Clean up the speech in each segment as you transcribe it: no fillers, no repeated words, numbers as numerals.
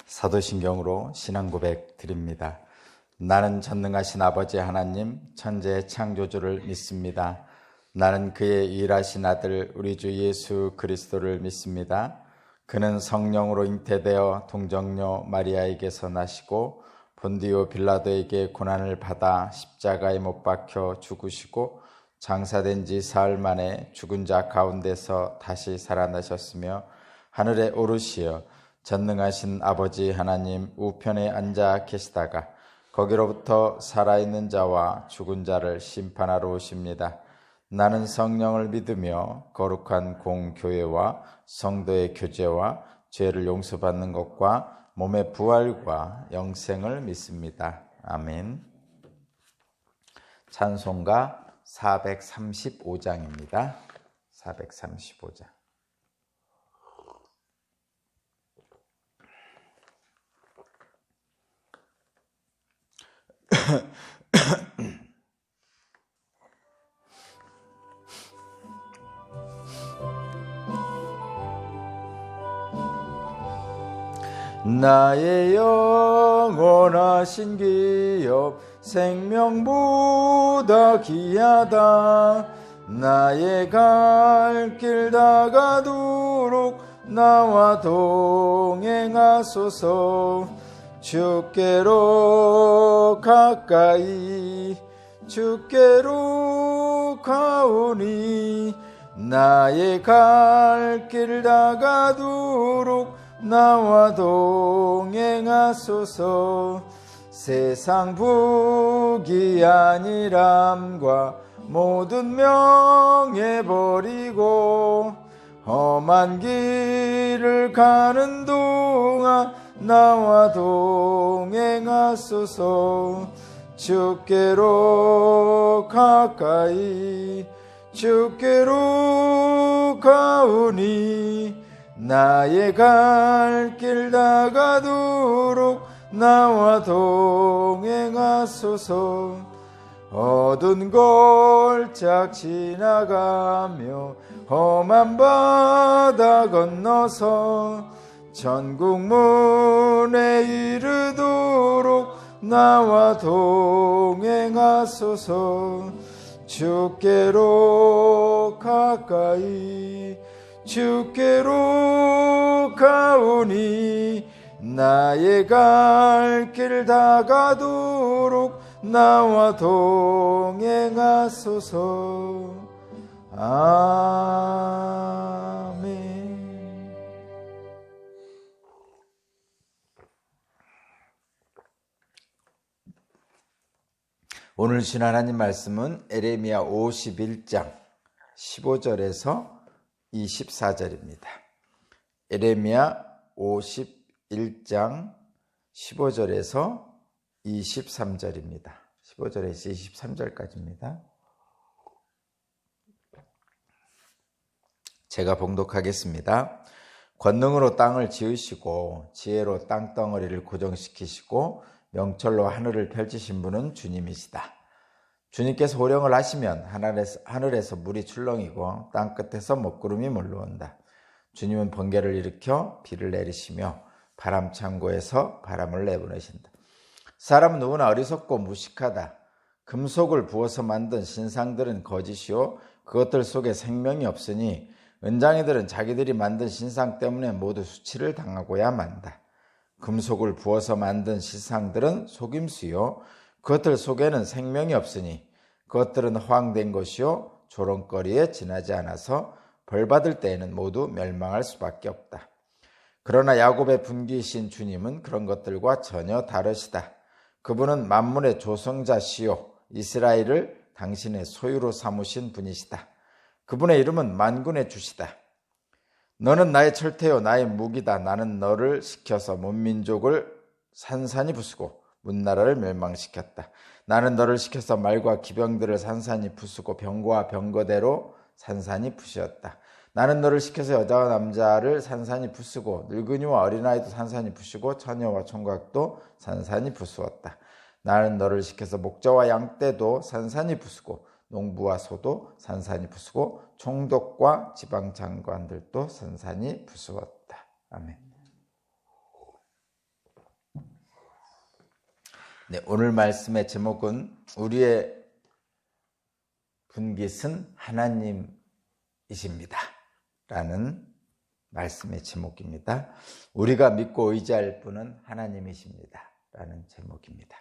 사도신경으로 신앙 고백 드립니다. 나는 전능하신 아버지 하나님 천지의 창조주를 믿습니다. 나는 그의 일하신 아들 우리 주 예수 그리스도를 믿습니다. 그는 성령으로 잉태되어 동정녀 마리아에게서 나시고 본디오 빌라도에게 고난을 받아 십자가에 못 박혀 죽으시고 장사된 지 사흘 만에 죽은 자 가운데서 다시 살아나셨으며 하늘에 오르시어 전능하신 아버지 하나님 우편에 앉아 계시다가 거기로부터 살아있는 자와 죽은 자를 심판하러 오십니다. 나는 성령을 믿으며 거룩한 공교회와 성도의 교제와 죄를 용서받는 것과 몸의 부활과 영생을 믿습니다. 아멘. 찬송가 435장입니다. 435장. 나의 영원하신 기업 생명보다 귀하다. 나의 갈 길 다가도록 나와 동행하소서. 주께로 가까이 주께로 가오니 나의 갈 길 다가도록 나와 동행하소서. 세상 부귀 아니람과 모든 명예 버리고 험한 길을 가는 동안 나와 동행하소서. 주께로 가까이 주께로 가오니 나의 갈 길 다가도록 나와 동행하소서. 어두운 골짝 지나가며 험한 바다 건너서 천국 문에 이르도록 나와 동행하소서. 주께로 가까이 주께로 가오니 나의 갈 길 다가도록 나와 동행하소서. 아멘. 오늘 주신 하나님 말씀은 에레미야 51장 15절에서 24절입니다. 에레미야 51장 15절에서 23절입니다. 15절에서 23절까지입니다. 제가 봉독하겠습니다. 권능으로 땅을 지으시고 지혜로 땅덩어리를 고정시키시고 명철로 하늘을 펼치신 분은 주님이시다. 주님께서 호령을 하시면 하늘에서 물이 출렁이고 땅끝에서 먹구름이 몰려온다. 주님은 번개를 일으켜 비를 내리시며 바람 창고에서 바람을 내보내신다. 사람은 누구나 어리석고 무식하다. 금속을 부어서 만든 신상들은 거짓이요 그것들 속에 생명이 없으니 은장이들은 자기들이 만든 신상 때문에 모두 수치를 당하고야 만다. 금속을 부어서 만든 신상들은 속임수요 그것들 속에는 생명이 없으니 그것들은 허황된 것이요 조롱거리에 지나지 않아서 벌받을 때에는 모두 멸망할 수밖에 없다. 그러나 야곱의 분기이신 주님은 그런 것들과 전혀 다르시다. 그분은 만물의 조성자시요 이스라엘을 당신의 소유로 삼으신 분이시다. 그분의 이름은 만군의 주시다. 너는 나의 철퇴요 나의 무기다. 나는 너를 시켜서 문민족을 산산이 부수고 문나라를 멸망시켰다. 나는 너를 시켜서 말과 기병들을 산산이 부수고 병과 병거대로 산산이 부수었다. 나는 너를 시켜서 여자와 남자를 산산이 부수고 늙은이와 어린아이도 산산이 부수고 처녀와 총각도 산산이 부수었다. 나는 너를 시켜서 목자와 양떼도 산산이 부수고 농부와 소도 산산이 부수고 총독과 지방 장관들도 산산이 부수었다. 아멘. 네, 오늘 말씀의 제목은 우리의 분깃은 하나님이십니다 라는 말씀의 제목입니다. 우리가 믿고 의지할 분은 하나님이십니다 라는 제목입니다.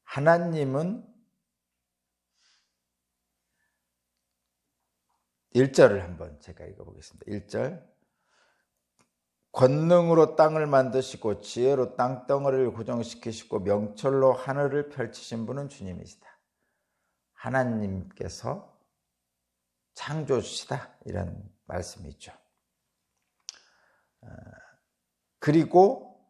하나님은 1절을 한번 제가 읽어보겠습니다. 1절, 권능으로 땅을 만드시고 지혜로 땅덩어리를 고정시키시고 명철로 하늘을 펼치신 분은 주님이시다. 하나님께서 창조주시다, 이런 말씀이죠. 그리고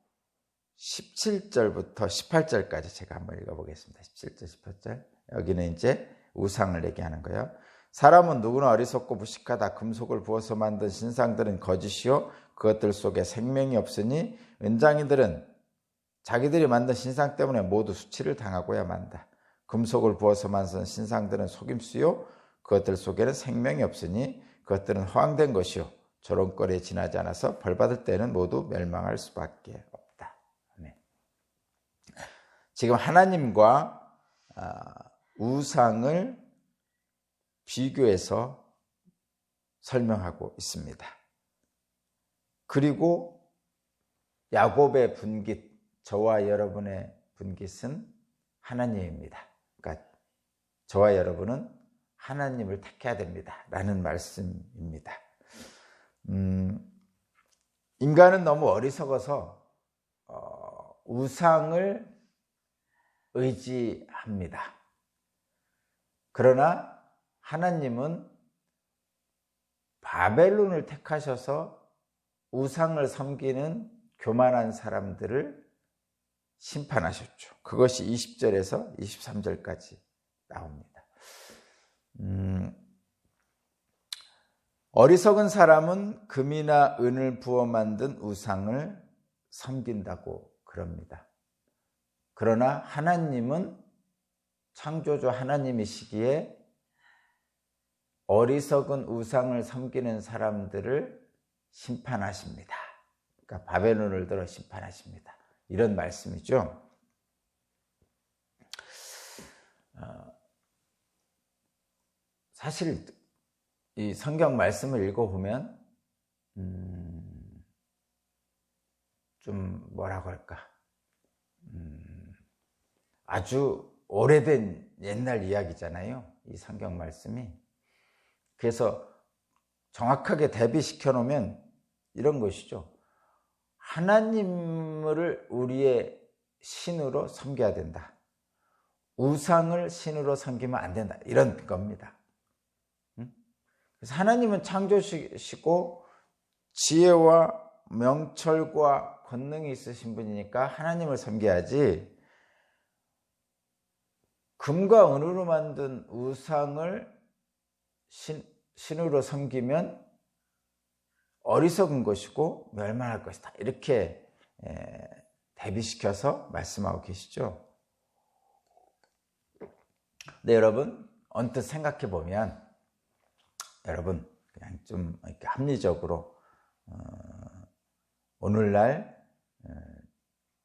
17절부터 18절까지 제가 한번 읽어보겠습니다. 17절, 18절. 여기는 이제 우상을 얘기하는 거예요. 사람은 누구나 어리석고 무식하다. 금속을 부어서 만든 신상들은 거짓이요 그것들 속에 생명이 없으니 은장이들은 자기들이 만든 신상 때문에 모두 수치를 당하고야 만다. 금속을 부어서 만든 신상들은 속임수요 그것들 속에는 생명이 없으니 그것들은 허황된 것이요 조롱거리에 지나지 않아서 벌받을 때는 모두 멸망할 수밖에 없다. 네. 지금 하나님과 우상을 비교해서 설명하고 있습니다. 그리고 야곱의 분깃, 저와 여러분의 분깃은 하나님입니다. 그러니까 저와 여러분은 하나님을 택해야 됩니다 라는 말씀입니다. 인간은 너무 어리석어서 우상을 의지합니다. 그러나 하나님은 바벨론을 택하셔서 우상을 섬기는 교만한 사람들을 심판하셨죠. 그것이 20절에서 23절까지 나옵니다. 어리석은 사람은 금이나 은을 부어 만든 우상을 섬긴다고 그럽니다. 그러나 하나님은 창조주 하나님이시기에 어리석은 우상을 섬기는 사람들을 심판하십니다. 그러니까 바벨론을 들어 심판하십니다. 이런 말씀이죠. 사실 이 성경 말씀을 읽어보면 좀 뭐라고 할까, 아주 오래된 옛날 이야기잖아요, 이 성경 말씀이. 그래서 정확하게 대비시켜 놓으면 이런 것이죠. 하나님을 우리의 신으로 섬겨야 된다. 우상을 신으로 섬기면 안 된다. 이런 겁니다. 그래서 하나님은 창조시고 지혜와 명철과 권능이 있으신 분이니까 하나님을 섬겨야지, 금과 은으로 만든 우상을 신으로 섬기면 어리석은 것이고 멸망할 것이다. 이렇게 대비시켜서 말씀하고 계시죠. 네, 여러분, 언뜻 생각해 보면 여러분 그냥 좀 이렇게 합리적으로 오늘날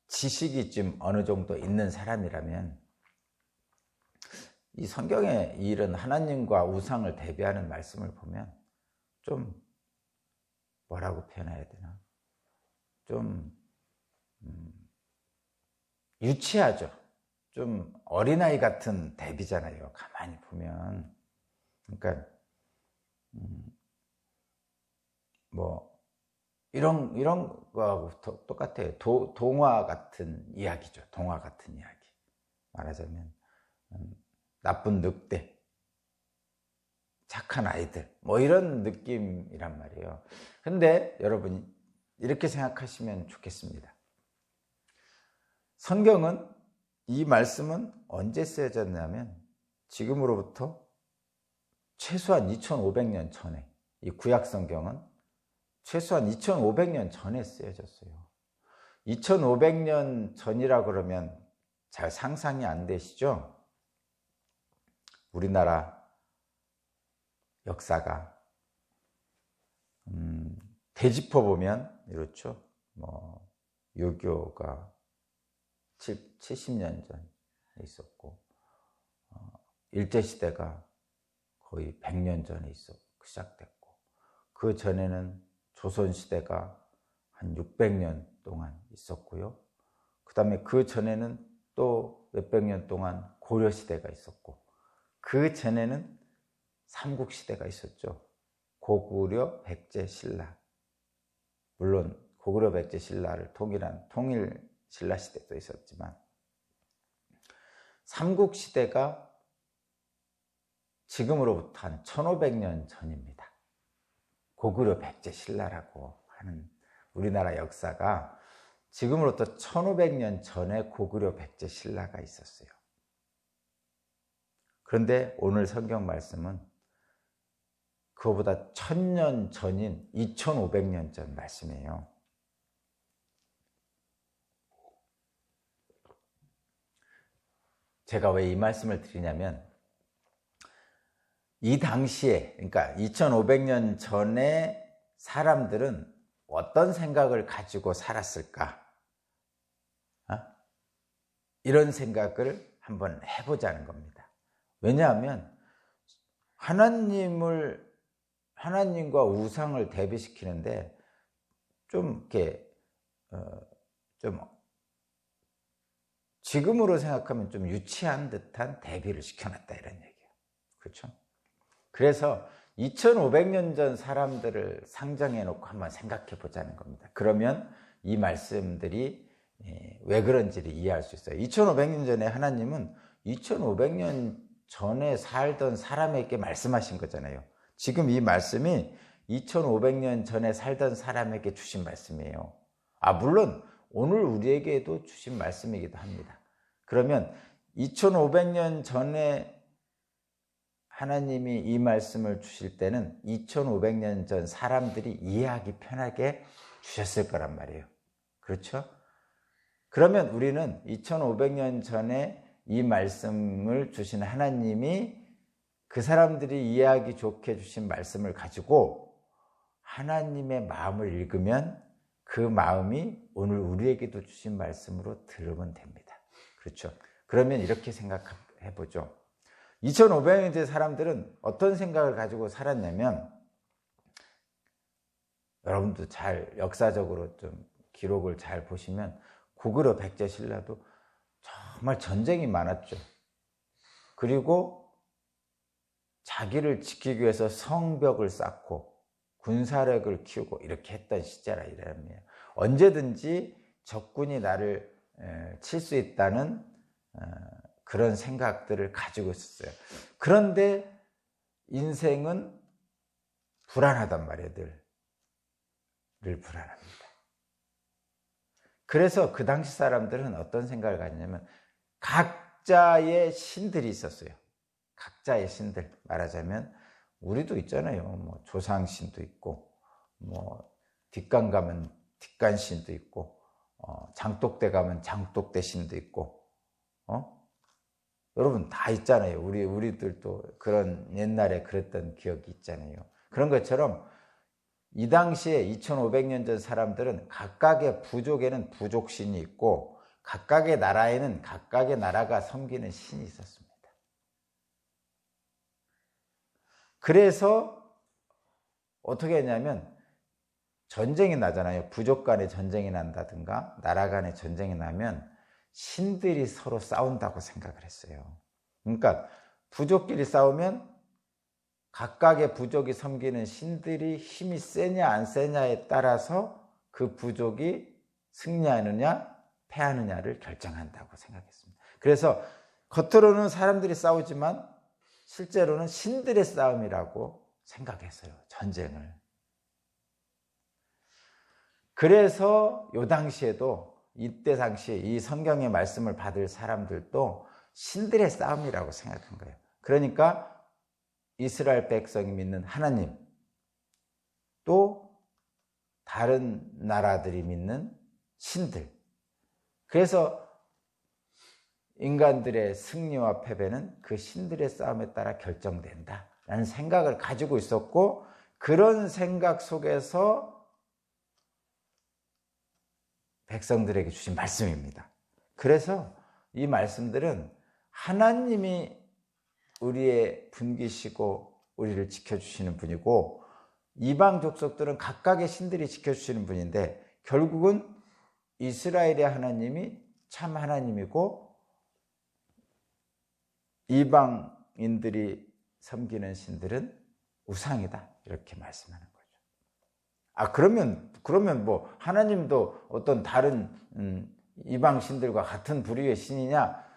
지식이 좀 어느 정도 있는 사람이라면 이 성경에 이런 하나님과 우상을 대비하는 말씀을 보면 좀 뭐라고 표현해야 되나? 좀 유치하죠. 좀 어린아이 같은 대비잖아요, 가만히 보면. 그러니까 뭐 이런 거하고 똑같아요. 동화 같은 이야기죠. 동화 같은 이야기. 말하자면 나쁜 늑대, 착한 아이들, 뭐 이런 느낌이란 말이에요. 근데 여러분 이렇게 생각하시면 좋겠습니다. 성경은, 이 말씀은 언제 쓰여졌냐면 지금으로부터 최소한 2500년 전에, 이 구약 성경은 최소한 2500년 전에 쓰여졌어요. 2500년 전이라 그러면 잘 상상이 안 되시죠? 우리나라 역사가 되짚어 보면 이렇죠. 유교가 70년 전에 있었고, 일제시대가 거의 100년 전에 시작됐고, 그 전에는 조선시대가 한 600년 동안 있었고요. 그 다음에 그 전에는 또 몇백 년 동안 고려시대가 있었고, 그 전에는 삼국시대가 있었죠. 고구려, 백제, 신라. 물론 고구려, 백제, 신라를 통일한 통일신라 시대도 있었지만, 삼국시대가 지금으로부터 한 1500년 전입니다. 고구려, 백제, 신라라고 하는 우리나라 역사가 지금으로부터 1500년 전에 고구려, 백제, 신라가 있었어요. 그런데 오늘 성경 말씀은 그거보다 1000년 전인 2500년 전 말씀이에요. 제가 왜 이 말씀을 드리냐면, 이 당시에, 그러니까 2500년 전에 사람들은 어떤 생각을 가지고 살았을까? 이런 생각을 한번 해보자는 겁니다. 왜냐하면 하나님과 우상을 대비시키는데 좀 이렇게 좀 지금으로 생각하면 좀 유치한 듯한 대비를 시켜놨다, 이런 얘기예요. 그렇죠? 그래서 2500년 전 사람들을 상정해 놓고 한번 생각해 보자는 겁니다. 그러면 이 말씀들이 왜 그런지를 이해할 수 있어요. 2500년 전에 하나님은 2500년 전에 살던 사람에게 말씀하신 거잖아요. 지금 이 말씀이 2500년 전에 살던 사람에게 주신 말씀이에요. 물론 오늘 우리에게도 주신 말씀이기도 합니다. 그러면 2500년 전에 하나님이 이 말씀을 주실 때는 2500년 전 사람들이 이해하기 편하게 주셨을 거란 말이에요. 그렇죠? 그러면 우리는 2500년 전에 이 말씀을 주신 하나님이 그 사람들이 이해하기 좋게 주신 말씀을 가지고 하나님의 마음을 읽으면 그 마음이 오늘 우리에게도 주신 말씀으로 들으면 됩니다. 그렇죠? 그러면 이렇게 생각해 보죠. 2500년 전 사람들은 어떤 생각을 가지고 살았냐면, 여러분도 잘 역사적으로 좀 기록을 잘 보시면 고구려, 백제, 신라도 정말 전쟁이 많았죠. 그리고 자기를 지키기 위해서 성벽을 쌓고 군사력을 키우고 이렇게 했던 시대라 이래요. 언제든지 적군이 나를 칠 수 있다는 그런 생각들을 가지고 있었어요. 그런데 인생은 불안하단 말이에요. 늘 불안합니다. 그래서 그 당시 사람들은 어떤 생각을 가졌냐면, 각자의 신들이 있었어요. 각자의 신들. 말하자면 우리도 있잖아요. 조상신도 있고, 뒷간 가면 뒷간신도 있고, 장독대 가면 장독대 신도 있고, 여러분 다 있잖아요. 우리들도 그런 옛날에 그랬던 기억이 있잖아요. 그런 것처럼 이 당시에 2500년 전 사람들은 각각의 부족에는 부족신이 있고, 각각의 나라에는 각각의 나라가 섬기는 신이 있었습니다. 그래서 어떻게 했냐면, 전쟁이 나잖아요. 부족 간에 전쟁이 난다든가 나라 간에 전쟁이 나면 신들이 서로 싸운다고 생각을 했어요. 그러니까 부족끼리 싸우면 각각의 부족이 섬기는 신들이 힘이 세냐 안 세냐에 따라서 그 부족이 승리하느냐 패하느냐를 결정한다고 생각했습니다. 그래서 겉으로는 사람들이 싸우지만 실제로는 신들의 싸움이라고 생각했어요, 전쟁을. 그래서 이 당시에도, 이때 당시에 이 성경의 말씀을 받을 사람들도 신들의 싸움이라고 생각한 거예요. 그러니까 이스라엘 백성이 믿는 하나님, 또 다른 나라들이 믿는 신들. 그래서 인간들의 승리와 패배는 그 신들의 싸움에 따라 결정된다라는 생각을 가지고 있었고, 그런 생각 속에서 백성들에게 주신 말씀입니다. 그래서 이 말씀들은 하나님이 우리의 분기시고 우리를 지켜주시는 분이고, 이방 족속들은 각각의 신들이 지켜주시는 분인데, 결국은 이스라엘의 하나님이 참 하나님이고 이방인들이 섬기는 신들은 우상이다, 이렇게 말씀하는 거죠. 그러면 뭐 하나님도 어떤 다른 이방 신들과 같은 부류의 신이냐?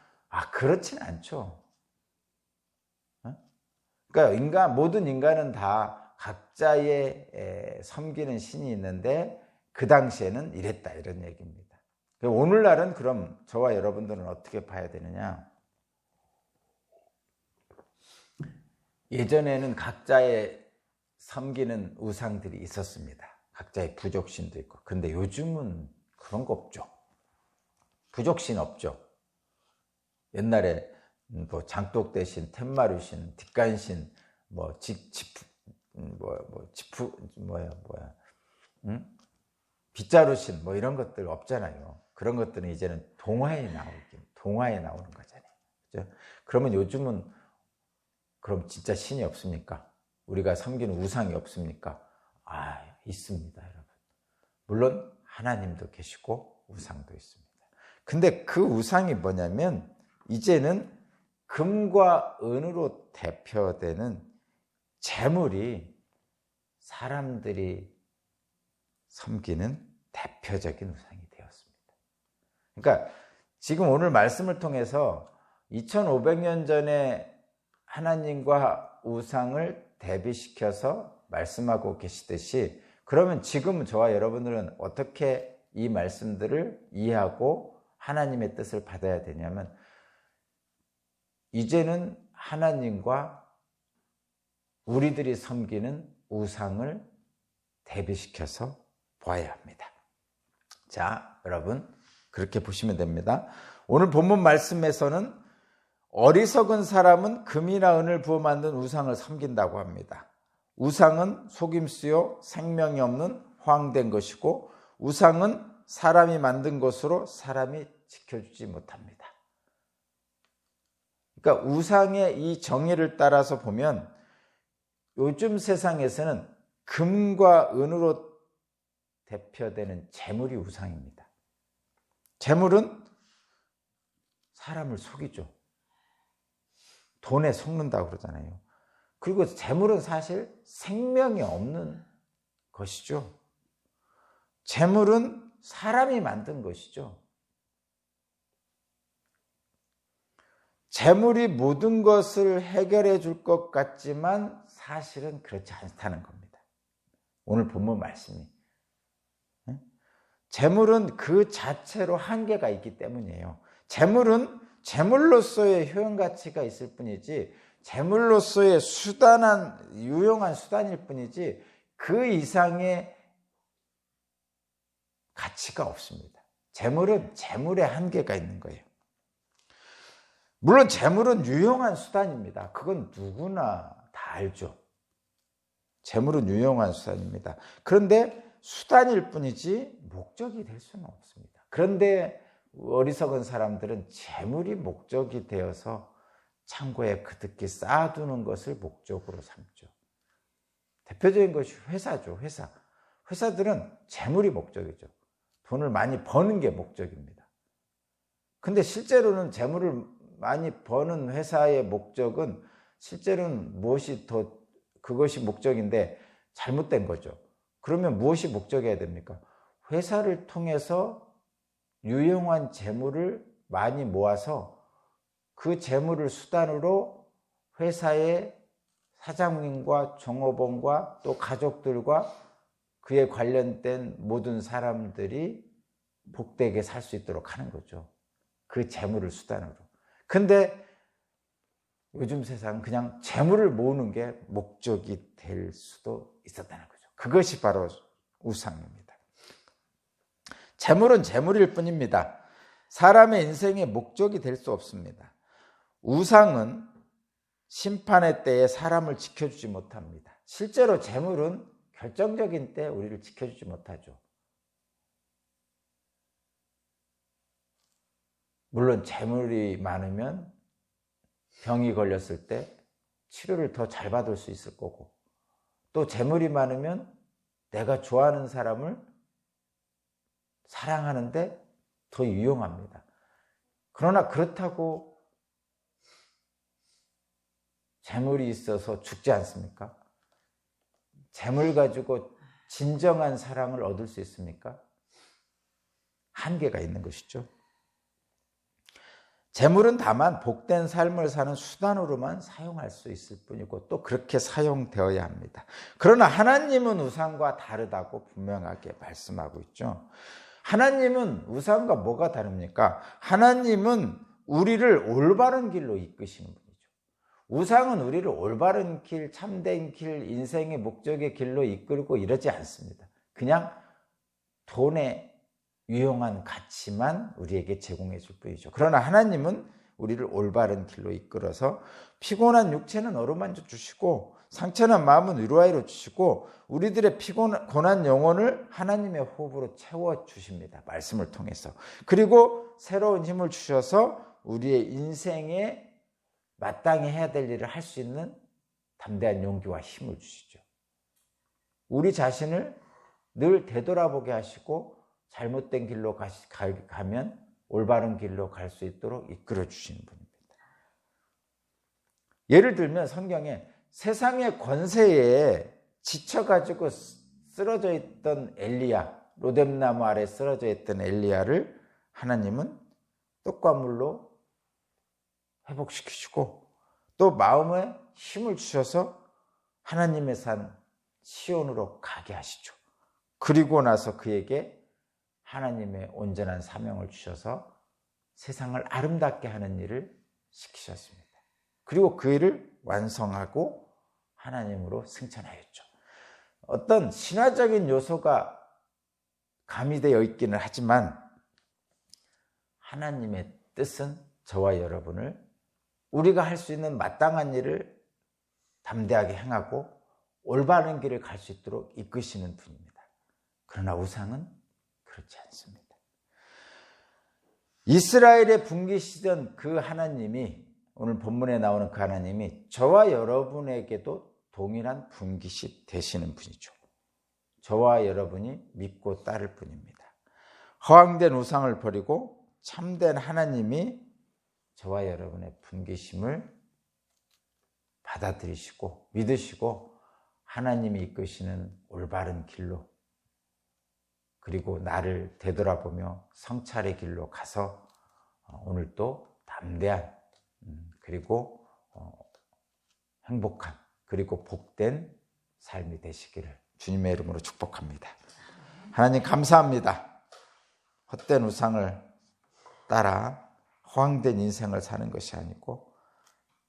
그렇진 않죠. 그러니까 모든 인간은 다 각자의 섬기는 신이 있는데 그 당시에는 이랬다, 이런 얘기입니다. 오늘날은 그럼 저와 여러분들은 어떻게 봐야 되느냐? 예전에는 각자의 섬기는 우상들이 있었습니다. 각자의 부족신도 있고. 근데 요즘은 그런 거 없죠. 부족신 없죠. 옛날에 뭐 장독대신, 텐마루신, 뒷간신, 빗자루신, 뭐 이런 것들 없잖아요. 그런 것들은 이제는 동화에 나오는 거잖아요. 그죠? 그러면 요즘은 그럼 진짜 신이 없습니까? 우리가 섬기는 우상이 없습니까? 있습니다, 여러분. 물론 하나님도 계시고 우상도 있습니다. 근데 그 우상이 뭐냐면 이제는 금과 은으로 대표되는 재물이 사람들이 섬기는 대표적인 우상이 되었습니다. 그러니까 지금 오늘 말씀을 통해서 2500년 전에 하나님과 우상을 대비시켜서 말씀하고 계시듯이, 그러면 지금 저와 여러분들은 어떻게 이 말씀들을 이해하고 하나님의 뜻을 받아야 되냐면, 이제는 하나님과 우리들이 섬기는 우상을 대비시켜서 보아야 합니다. 자, 여러분, 그렇게 보시면 됩니다. 오늘 본문 말씀에서는 어리석은 사람은 금이나 은을 부어 만든 우상을 섬긴다고 합니다. 우상은 속임수요 생명이 없는 허황된 것이고, 우상은 사람이 만든 것으로 사람이 지켜주지 못합니다. 그러니까 우상의 이 정의를 따라서 보면 요즘 세상에서는 금과 은으로 대표되는 재물이 우상입니다. 재물은 사람을 속이죠. 돈에 속는다고 그러잖아요. 그리고 재물은 사실 생명이 없는 것이죠. 재물은 사람이 만든 것이죠. 재물이 모든 것을 해결해 줄 것 같지만 사실은 그렇지 않다는 겁니다. 오늘 본문 말씀이. 재물은 그 자체로 한계가 있기 때문이에요. 재물은 재물로서의 효용 가치가 있을 뿐이지, 재물로서의 유용한 수단일 뿐이지 그 이상의 가치가 없습니다. 재물은 재물의 한계가 있는 거예요. 물론 재물은 유용한 수단입니다. 그건 누구나 다 알죠. 재물은 유용한 수단입니다. 그런데 수단일 뿐이지 목적이 될 수는 없습니다. 그런데 어리석은 사람들은 재물이 목적이 되어서 창고에 그득히 쌓아두는 것을 목적으로 삼죠. 대표적인 것이 회사죠. 회사들은 재물이 목적이죠. 돈을 많이 버는 게 목적입니다. 근데 실제로는 재물을 많이 버는 회사의 목적은 실제로는 그것이 목적인데 잘못된 거죠. 그러면 무엇이 목적이어야 됩니까? 회사를 통해서 유용한 재물을 많이 모아서 그 재물을 수단으로 회사의 사장님과 종업원과 또 가족들과 그에 관련된 모든 사람들이 복되게 살 수 있도록 하는 거죠. 그 재물을 수단으로. 근데 요즘 세상은 그냥 재물을 모으는 게 목적이 될 수도 있었다는 거죠. 그것이 바로 우상입니다. 재물은 재물일 뿐입니다. 사람의 인생의 목적이 될 수 없습니다. 우상은 심판의 때에 사람을 지켜주지 못합니다. 실제로 재물은 결정적인 때 우리를 지켜주지 못하죠. 물론 재물이 많으면 병이 걸렸을 때 치료를 더 잘 받을 수 있을 거고, 또 재물이 많으면 내가 좋아하는 사람을 사랑하는데 더 유용합니다. 그러나 그렇다고 재물이 있어서 죽지 않습니까? 재물 가지고 진정한 사랑을 얻을 수 있습니까? 한계가 있는 것이죠. 재물은 다만 복된 삶을 사는 수단으로만 사용할 수 있을 뿐이고 또 그렇게 사용되어야 합니다. 그러나 하나님은 우상과 다르다고 분명하게 말씀하고 있죠. 하나님은 우상과 뭐가 다릅니까? 하나님은 우리를 올바른 길로 이끄시는 분이죠. 우상은 우리를 올바른 길, 참된 길, 인생의 목적의 길로 이끌고 이러지 않습니다. 그냥 돈에 유용한 가치만 우리에게 제공해 줄 뿐이죠. 그러나 하나님은 우리를 올바른 길로 이끌어서 피곤한 육체는 어루만져 주시고 상처난 마음은 위로하여 주시고 우리들의 피곤한 영혼을 하나님의 호흡으로 채워 주십니다. 말씀을 통해서. 그리고 새로운 힘을 주셔서 우리의 인생에 마땅히 해야 될 일을 할 수 있는 담대한 용기와 힘을 주시죠. 우리 자신을 늘 되돌아보게 하시고 잘못된 길로 가면 올바른 길로 갈 수 있도록 이끌어 주시는 분입니다. 예를 들면 성경에 세상의 권세에 지쳐가지고 쓰러져 있던 엘리야, 로뎀나무 아래 쓰러져 있던 엘리야를 하나님은 떡과 물로 회복시키시고 또 마음에 힘을 주셔서 하나님의 산 시온으로 가게 하시죠. 그리고 나서 그에게 하나님의 온전한 사명을 주셔서 세상을 아름답게 하는 일을 시키셨습니다. 그리고 그 일을 완성하고 하나님으로 승천하였죠. 어떤 신화적인 요소가 가미되어 있기는 하지만 하나님의 뜻은 저와 여러분을 우리가 할 수 있는 마땅한 일을 담대하게 행하고 올바른 길을 갈 수 있도록 이끄시는 분입니다. 그러나 우상은 그렇지 않습니다. 이스라엘에 분기시던 그 하나님이, 오늘 본문에 나오는 그 하나님이 저와 여러분에게도 동일한 분기시 되시는 분이죠. 저와 여러분이 믿고 따를 뿐입니다. 허황된 우상을 버리고 참된 하나님이 저와 여러분의 분기심을 받아들이시고 믿으시고 하나님이 이끄시는 올바른 길로, 그리고 나를 되돌아보며 성찰의 길로 가서 오늘도 담대한 그리고 행복한 그리고 복된 삶이 되시기를 주님의 이름으로 축복합니다. 하나님 감사합니다. 헛된 우상을 따라 허황된 인생을 사는 것이 아니고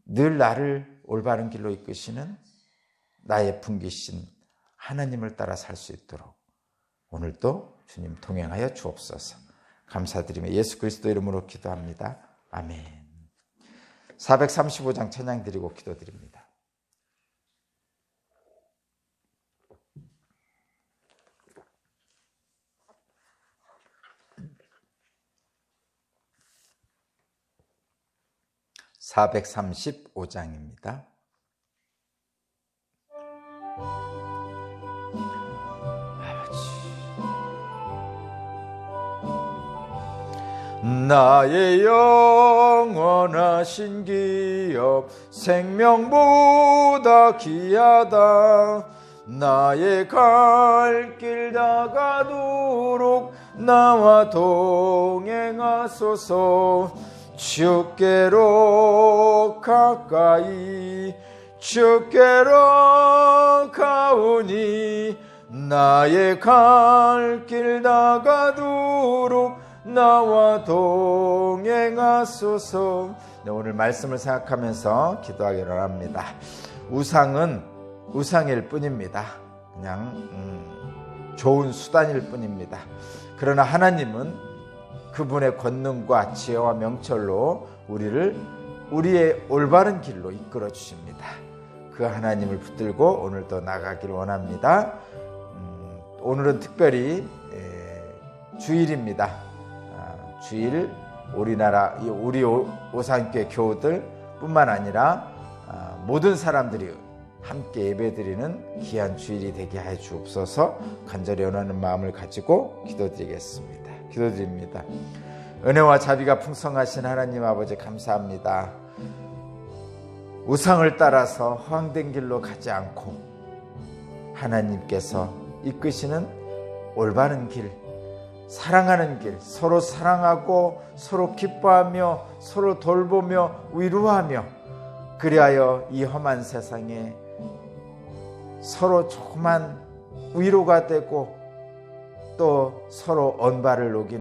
늘 나를 올바른 길로 이끄시는 나의 분기신 하나님을 따라 살 수 있도록 오늘도 주님 동행하여 주옵소서. 감사드리며 예수 그리스도 이름으로 기도합니다. 아멘. 435장 찬양 드리고 기도드립니다. (435장입니다) 나의 영원하신 기업 생명보다 귀하다. 나의 갈 길 다가도록 나와 동행하소서. 주께로 가까이 주께로 가오니 나의 갈 길 다가도록 나와 동행하소서. 네, 오늘 말씀을 생각하면서 기도하기를 합니다. 우상은 우상일 뿐입니다. 그냥 좋은 수단일 뿐입니다. 그러나 하나님은 그분의 권능과 지혜와 명철로 우리의 올바른 길로 이끌어 주십니다. 그 하나님을 붙들고 오늘도 나가기를 원합니다. 오늘은 특별히 주일입니다. 주일 우리나라 우리 오산교회 교우들 뿐만 아니라 모든 사람들이 함께 예배드리는 귀한 주일이 되게 해 주옵소서. 간절히 원하는 마음을 가지고 기도드립니다. 은혜와 자비가 풍성하신 하나님 아버지 감사합니다. 우상을 따라서 허황된 길로 가지 않고 하나님께서 이끄시는 올바른 길, 사랑하는 길, 서로 사랑하고 서로 기뻐하며 서로 돌보며 위로하며, 그리하여 이 험한 세상에 서로 조그만 위로가 되고 또 서로 언발을 녹이는